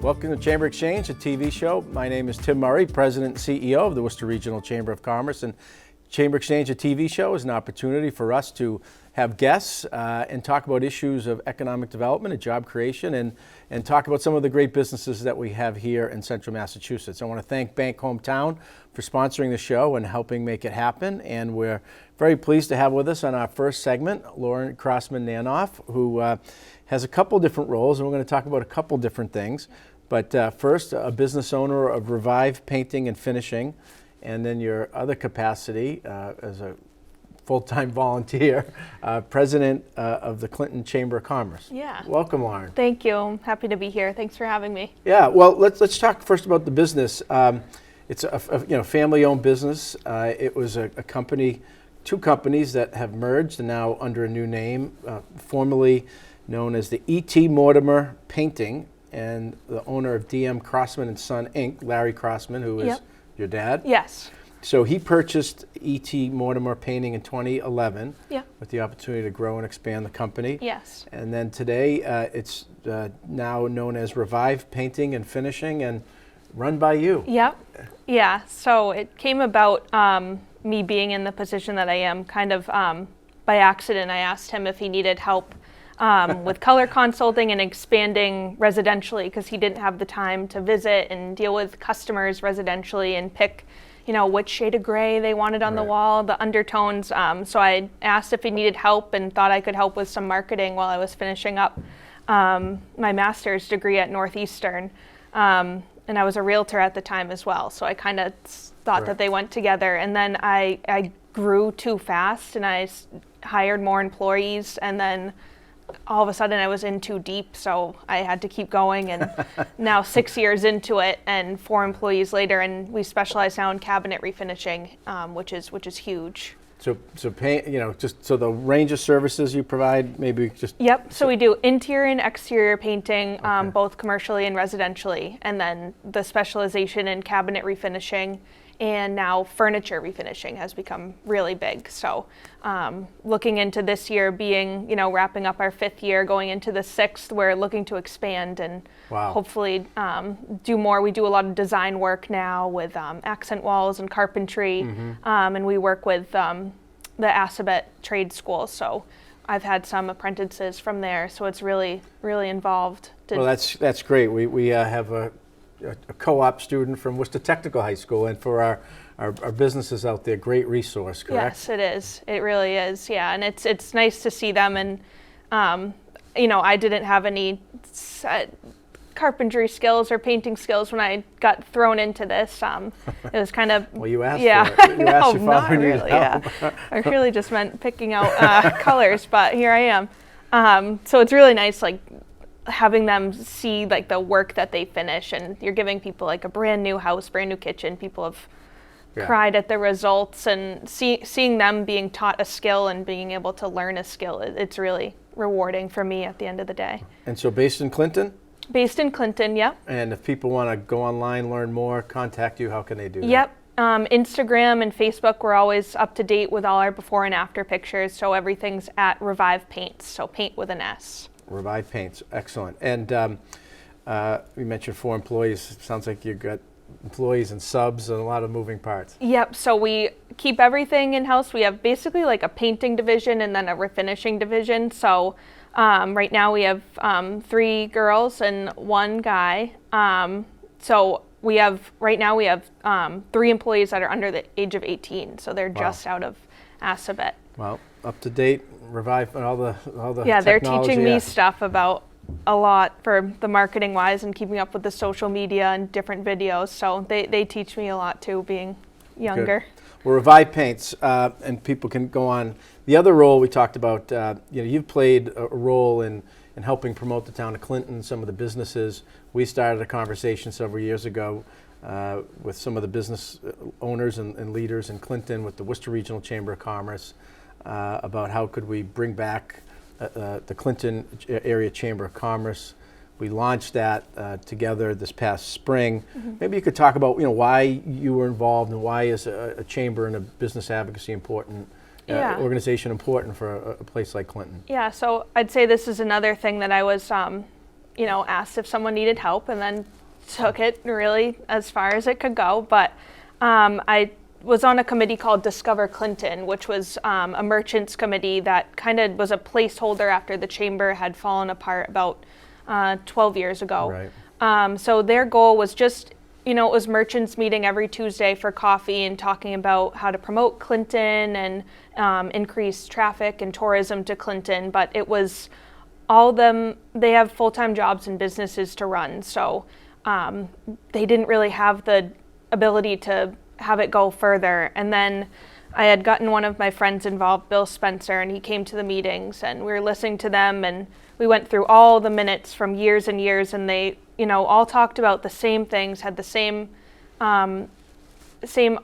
Welcome to Chamber Exchange, a TV show. My name is Tim Murray, President and CEO of the Worcester Regional Chamber of Commerce. And Chamber Exchange, a TV show, is an opportunity for us to have guests and talk about issues of economic development and job creation and talk about some of the great businesses that we have here in Central Massachusetts. I want to thank Bank Hometown for sponsoring the show and helping make it happen. And we're very pleased to have with us on our first segment, Lauren Crossman-Nanof, who has a couple different roles, and we're going to talk about a couple different things. But first, a business owner of Revive Painting and Finishing, and then your other capacity as a full-time volunteer, president of the Clinton Chamber of Commerce. Yeah. Welcome, Lauren. Thank you. I'm happy to be here. Thanks for having me. Yeah. Well, let's talk first about the business. It's a family-owned business. It was a company, two companies that have merged and now under a new name, formerly known as the E.T. Mortimer Painting, and the owner of DM Crossman and Son Inc., Larry Crossman, who is your dad. Yes. So he purchased E.T. Mortimer Painting in 2011 with the opportunity to grow and expand the company. Yes. And then today it's now known as Revive Painting and Finishing and run by you. Yep. Yeah. So it came about me being in the position that I am kind of by accident. I asked him if he needed help with color consulting and expanding residentially because he didn't have the time to visit and deal with customers residentially and pick, which shade of gray they wanted on the wall, the undertones. So I asked if he needed help and thought I could help with some marketing while I was finishing up my master's degree at Northeastern. And I was a realtor at the time as well. So I kind of thought that they went together. And then I grew too fast and I hired more employees, and then all of a sudden I was in too deep, so I had to keep going, and now 6 years into it and 4 employees later, and we specialize now in cabinet refinishing, which is huge. So paint, just so the range of services you provide, maybe just. Yep. So we do interior and exterior painting, both commercially and residentially, and then the specialization in cabinet refinishing. And now furniture refinishing has become really big. So looking into this year being, wrapping up our 5th year, going into the 6th, we're looking to expand and hopefully do more. We do a lot of design work now with accent walls and carpentry, and we work with the Assabet Trade School. So I've had some apprentices from there, so it's really, really involved. Well, that's great. We have a co-op student from Worcester Technical High School, and for our businesses out there, great resource, correct? Yes, it is. It really is, yeah. And it's nice to see them, and I didn't have any carpentry skills or painting skills when I got thrown into this. It was kind of well, you asked for it. You asked your father really. Yeah, I really just meant picking out colors, but here I am. So it's really nice, having them see the work that they finish, and you're giving people a brand new house, brand new kitchen. People have cried at the results, and seeing them being taught a skill and being able to learn a skill, it's really rewarding for me at the end of the day. And so based in Clinton? Based in Clinton, yep. And if people want to go online, learn more, contact you, how can they do that? Yep. Instagram and Facebook, we're always up to date with all our before and after pictures, so everything's at Revive Paints, so paint with an S. Revive Paints, excellent. And you mentioned 4 employees. Sounds like you've got employees and subs and a lot of moving parts. Yep, so we keep everything in-house. We have basically a painting division and then a refinishing division. So right now we have 3 girls and 1 guy. So right now we have 3 employees that are under the age of 18. So they're just out of Assabet. Well, up to date, Revive, and all the yeah, technology. They're teaching me stuff about a lot for the marketing wise and keeping up with the social media and different videos. So they teach me a lot too, being younger. Good. Well, Revive Paints, and people can go on. The other role we talked about, you've played a role in helping promote the town of Clinton, some of the businesses. We started a conversation several years ago with some of the business owners and leaders in Clinton with the Worcester Regional Chamber of Commerce about how could we bring back the Clinton Area Chamber of Commerce. We launched that together this past spring. Maybe you could talk about why you were involved and why is a chamber and a business advocacy important, organization important for a place like Clinton. Yeah, so I'd say this is another thing that I was asked if someone needed help, and then took it really as far as it could go. But I was on a committee called Discover Clinton, which was a merchants committee that kind of was a placeholder after the chamber had fallen apart about 12 years ago. Right. So their goal was just, it was merchants meeting every Tuesday for coffee and talking about how to promote Clinton and increase traffic and tourism to Clinton. But it was all of them, they have full-time jobs and businesses to run. So they didn't really have the ability to have it go further. And then I had gotten one of my friends involved, Bill Spencer, and he came to the meetings, and we were listening to them, and we went through all the minutes from years and years, and they, all talked about the same things, had the same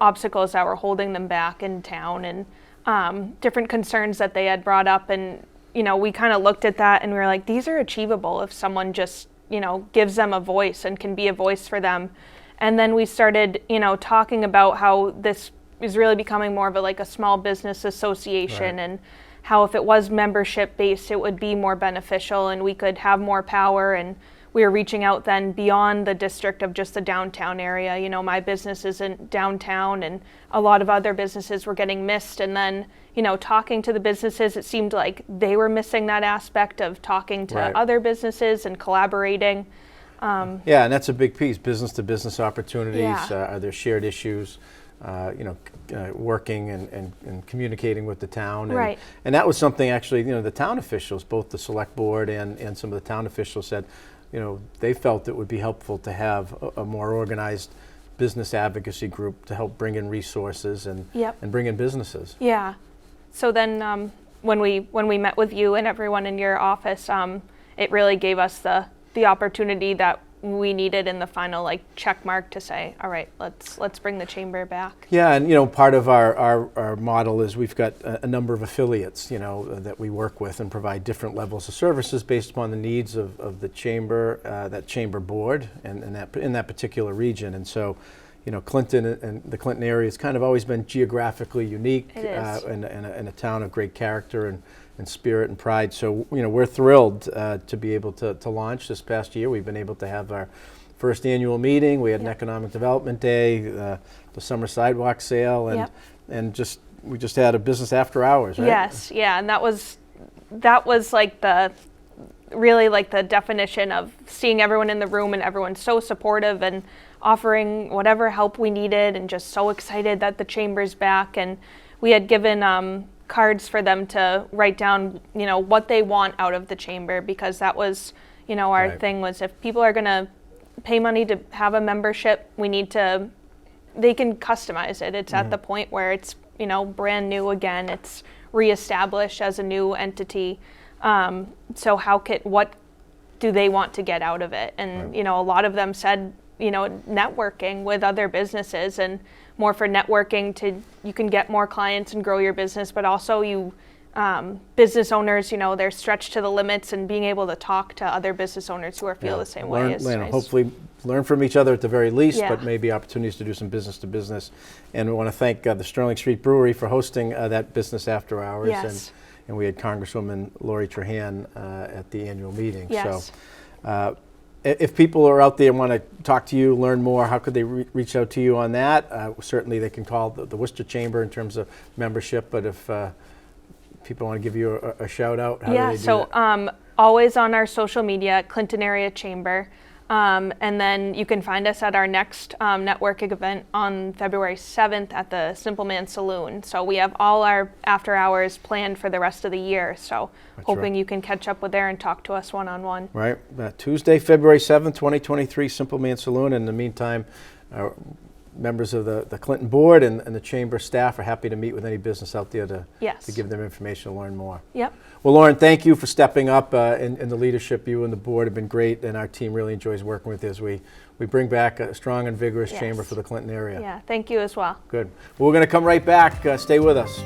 obstacles that were holding them back in town, and different concerns that they had brought up. And, we kind of looked at that and we were like, these are achievable if someone just, gives them a voice and can be a voice for them. And then we started, talking about how this is really becoming more of a small business association, Right. and how if it was membership based, it would be more beneficial and we could have more power. And we were reaching out then beyond the district of just the downtown area. My business isn't downtown, and a lot of other businesses were getting missed. And then, talking to the businesses, it seemed like they were missing that aspect of talking to Right. other businesses and collaborating. Yeah, and that's a big piece, business-to-business opportunities. Yeah. Are there shared issues? Working and communicating with the town. And, Right. and that was something actually, the town officials, both the select board and some of the town officials said, they felt it would be helpful to have a more organized business advocacy group to help bring in resources and Yep. and bring in businesses. Yeah. So then when we met with you and everyone in your office, it really gave us the opportunity that we needed in the final check mark to say, all right, let's bring the chamber back. Yeah, and part of our model is we've got a number of affiliates, that we work with and provide different levels of services based upon the needs of the chamber, that chamber board, and that in that particular region. And so, Clinton and the Clinton area has kind of always been geographically unique, It is. and a town of great character and spirit and pride. So, we're thrilled to be able to launch this past year. We've been able to have our first annual meeting. We had an Yep. economic development day, the summer sidewalk sale, and Yep. we just had a business after hours, right? Yes, yeah, and that was really the definition of seeing everyone in the room and everyone so supportive and offering whatever help we needed, and just so excited that the chamber's back. And we had given cards for them to write down, what they want out of the chamber, because that was, our Right. thing was, if people are gonna pay money to have a membership, they can customize it. It's at the point where it's, brand new again, it's reestablished as a new entity. So what do they want to get out of it? And, Right. a lot of them said, networking with other businesses, and more for networking you can get more clients and grow your business, but also business owners, they're stretched to the limits, and being able to talk to other business owners who feel the same way is nice. Hopefully learn from each other at the very least, Yeah. but maybe opportunities to do some business to business. And we want to thank the Sterling Street Brewery for hosting that business after hours. Yes. And we had Congresswoman Lori Trahan at the annual meeting. Yes. So if people are out there and want to talk to you, learn more, how could they reach out to you on that? Certainly they can call the Worcester Chamber in terms of membership, but if people want to give you a shout out, how do they do that? Always on our social media, Clinton Area Chamber. And then you can find us at our next networking event on February 7th at the Simple Man Saloon. So we have all our after hours planned for the rest of the year. So hoping right. you can catch up with there and talk to us one-on-one. Right. Tuesday, February 7th, 2023, Simple Man Saloon. In the meantime, members of the Clinton board and the chamber staff are happy to meet with any business out there to give them information to learn more. Yep. Well, Lauren, thank you for stepping up in the leadership. You and the board have been great, and our team really enjoys working with you as we bring back a strong and vigorous Yes. chamber for the Clinton area. Yeah, thank you as well. Good. Well, we're going to come right back. Stay with us.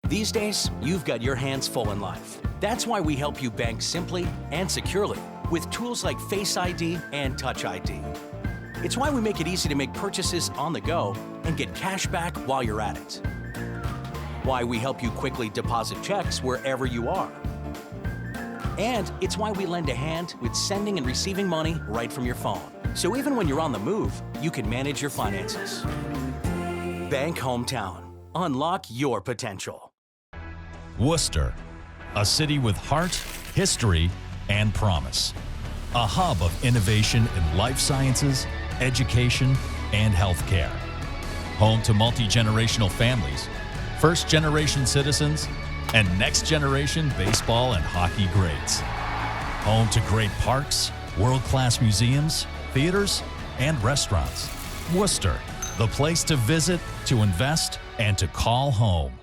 These days, you've got your hands full in life. That's why we help you bank simply and securely with tools like Face ID and Touch ID. It's why we make it easy to make purchases on the go and get cash back while you're at it. why we help you quickly deposit checks wherever you are. And it's why we lend a hand with sending and receiving money right from your phone. So even when you're on the move, you can manage your finances. Bank Hometown. Unlock your potential. Worcester, a city with heart, history, and promise. A hub of innovation in life sciences, education, and healthcare. Home to multi-generational families, first-generation citizens, and next-generation baseball and hockey greats. Home to great parks, world-class museums, theaters, and restaurants. Worcester, the place to visit, to invest, and to call home.